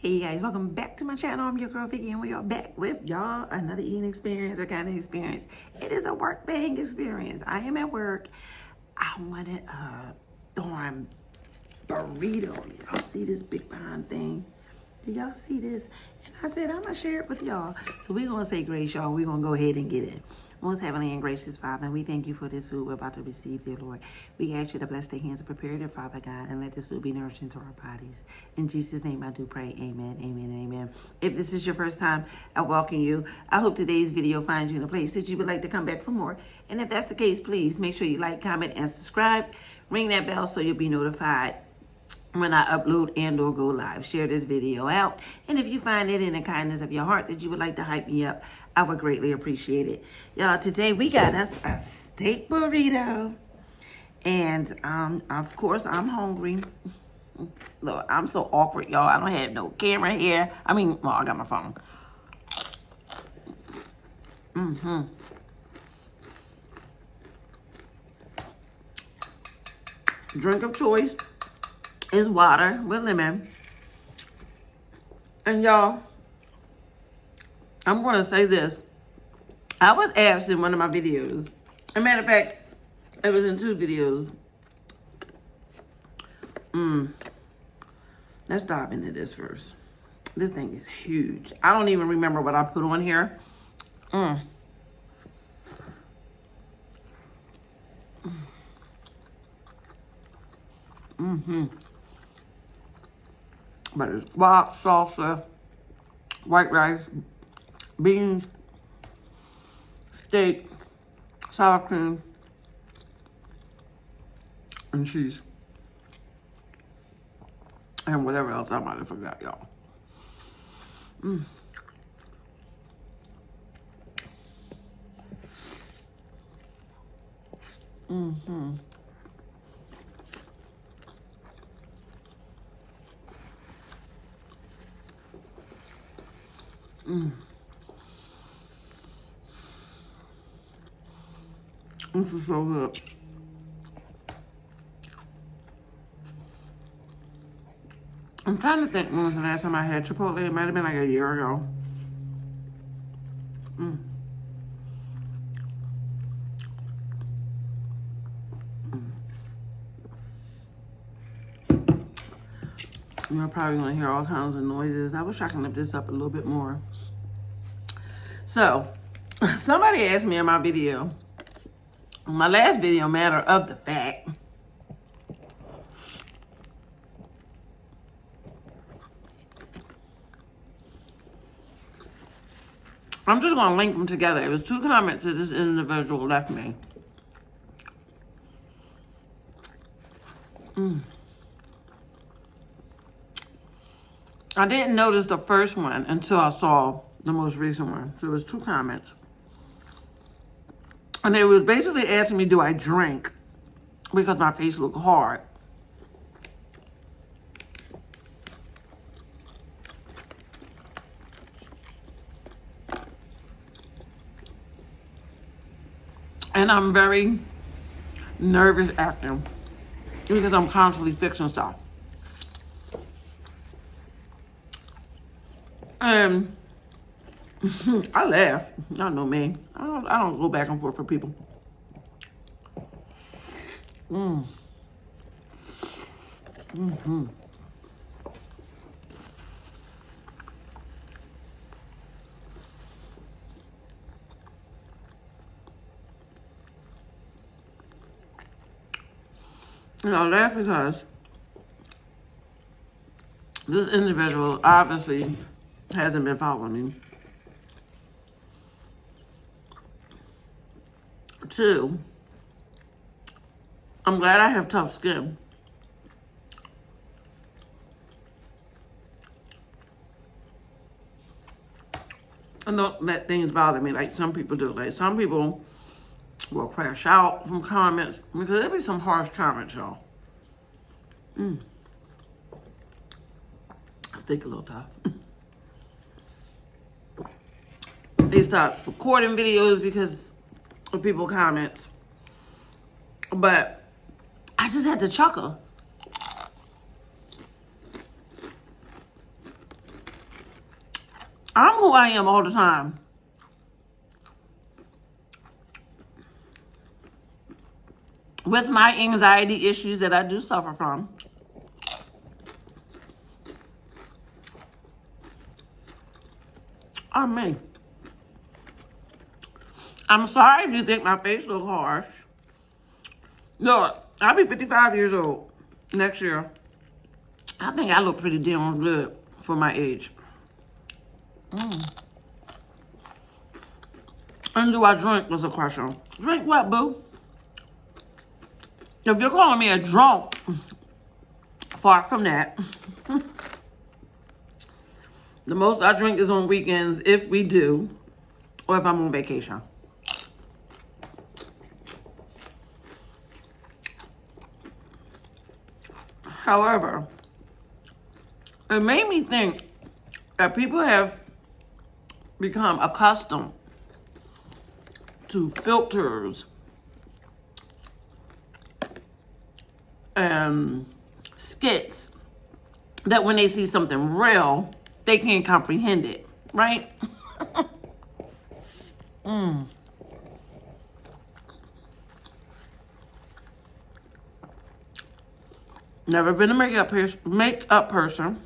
Hey guys, welcome back to my channel. I'm your girl Vickie, and we are back with y'all another eating experience or kind of experience. It is a mukbang experience. I am at work. I wanted a darn burrito. Y'all see this big behind thing? Do y'all see this? And I said I'm gonna share it with y'all. So we're gonna say grace, y'all. We're gonna go ahead and get it. Most heavenly and gracious Father, we thank you for this food we're about to receive, dear Lord. We ask you to bless the hands and prepare it, Father God, and let this food be nourishing to our bodies. In Jesus' name I do pray, amen, amen, amen. If this is your first time, I welcome you. I hope today's video finds you in a place that you would like to come back for more. And if that's the case, please make sure you like, comment, and subscribe. Ring that bell so you'll be notified when I upload and or go live. Share this video out. And if you find it in the kindness of your heart that you would like to hype me up, I would greatly appreciate it. Y'all, today we got us a steak burrito. And of course, I'm hungry. Look, I'm so awkward, y'all. I don't have no camera here. I mean, well, I got my phone. Drink of choice is water with lemon. And y'all, I'm going to say this. I was asked in one of my videos. As a matter of fact, it was in 2 videos. Let's dive into this first. This thing is huge. I don't even remember what I put on here. But it's guac, salsa, white rice, beans, steak, sour cream, and cheese. And whatever else I might have forgot, y'all. This is so good. I'm trying to think when was the last time I had Chipotle. It might have been like a year ago. You're probably gonna hear all kinds of noises. I wish I could lift this up a little bit more. So, somebody asked me in my video, my last video, matter of the fact, I'm just gonna link them together. It was 2 comments that this individual left me. I didn't notice the first one until I saw the most recent one. So it was 2 comments. And they was basically asking me, do I drink? Because my face looked hard. And I'm very nervous acting because I'm constantly fixing stuff. And I laugh. Y'all know me. I don't go back and forth for people. And I laugh because this individual obviously hasn't been following me. Two, I'm glad I have tough skin. I don't let things bother me like some people do. Like some people will crash out from comments because there be some harsh comments, y'all. Stick a little tough. They stop recording videos because of people comments. But I just had to chuckle. I'm who I am all the time. With my anxiety issues that I do suffer from. I'm me. I'm sorry if you think my face looks harsh. Look, I'll be 55 years old next year. I think I look pretty damn good for my age. And do I drink was a question. Drink what, boo? If you're calling me a drunk, far from that. The most I drink is on weekends, if we do, or if I'm on vacation. However, it made me think that people have become accustomed to filters and skits that when they see something real, they can't comprehend it, right? Never been a makeup person.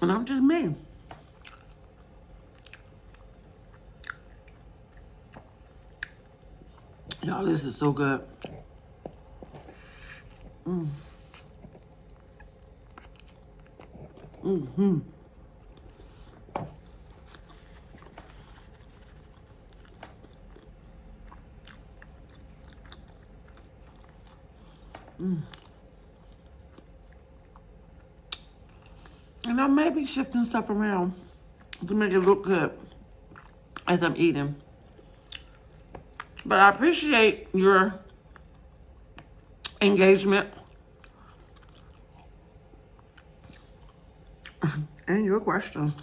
And I'm just me. Y'all, this is so good. And I may be shifting stuff around to make it look good as I'm eating. But I appreciate your engagement and your question.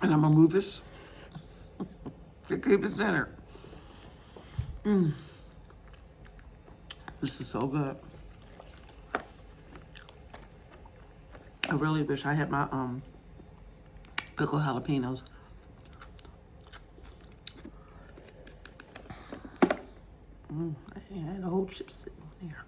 And I'm gonna move this to keep it centered. This is so good. I really wish I had my pickled jalapenos. I had a whole chip sitting there.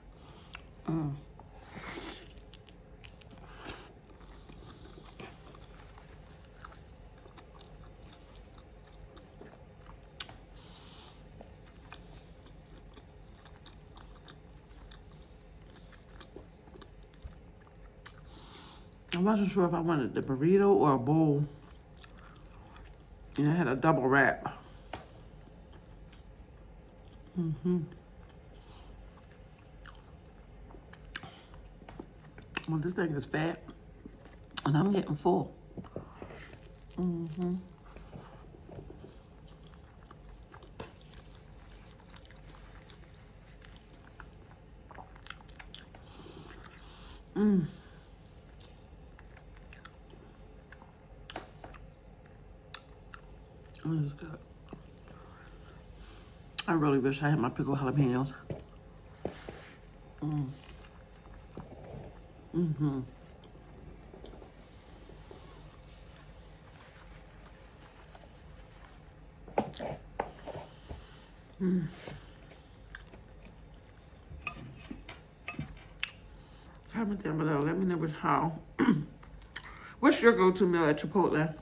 I wasn't sure if I wanted the burrito or a bowl. And I had a double wrap. Well, this thing is fat, and I'm getting full. This is good. I really wish I had my pickled jalapenos. Comment down below. Let me know how. What's your go-to meal at Chipotle?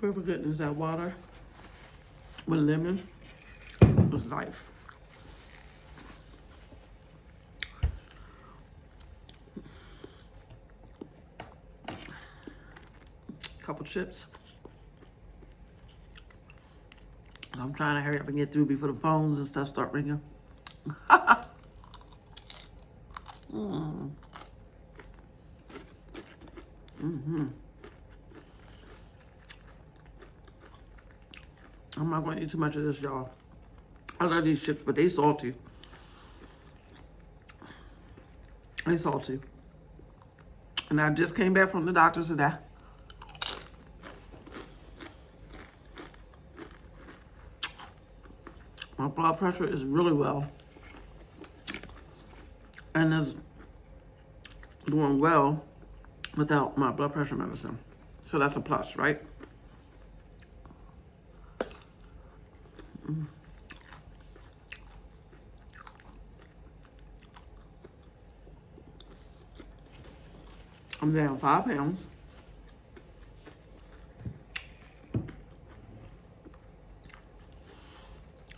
Pray for goodness, that water with lemon is life. Couple chips. I'm trying to hurry up and get through before the phones and stuff start ringing. I'm not going to eat too much of this, y'all. I love these chips, but they salty. They salty. And I just came back from the doctor's today. My blood pressure is really well. And is doing well without my blood pressure medicine. So that's a plus, right? I'm down 5 pounds.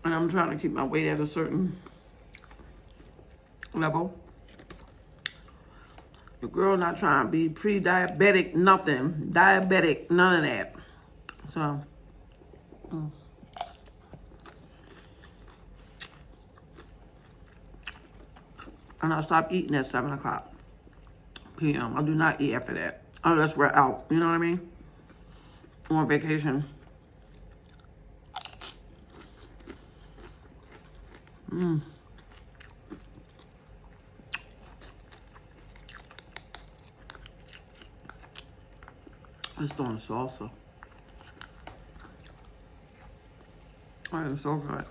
And I'm trying to keep my weight at a certain level. The girl not trying to be pre-diabetic, nothing. Diabetic, none of that. So, and I stop eating at 7 o'clock p.m. I do not eat after that. Unless we're out, you know what I mean? On vacation. It's doing salsa. Oh, it's so good.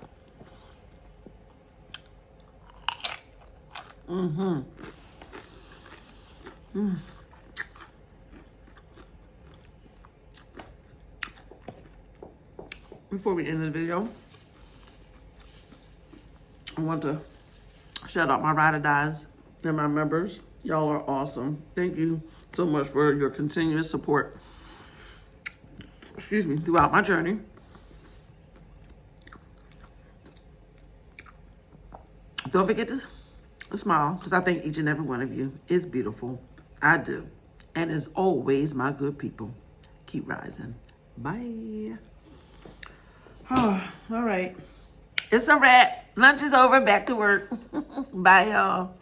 Before we end the video, I want to shout out my ride or dies. They're my members. Y'all are awesome. Thank you so much for your continuous support. Excuse me, throughout my journey. Don't forget to smile, because I think each and every one of you is beautiful. I do. And as always, my good people, keep rising. Bye. Oh, all right. It's a wrap. Lunch is over. Back to work. Bye, y'all.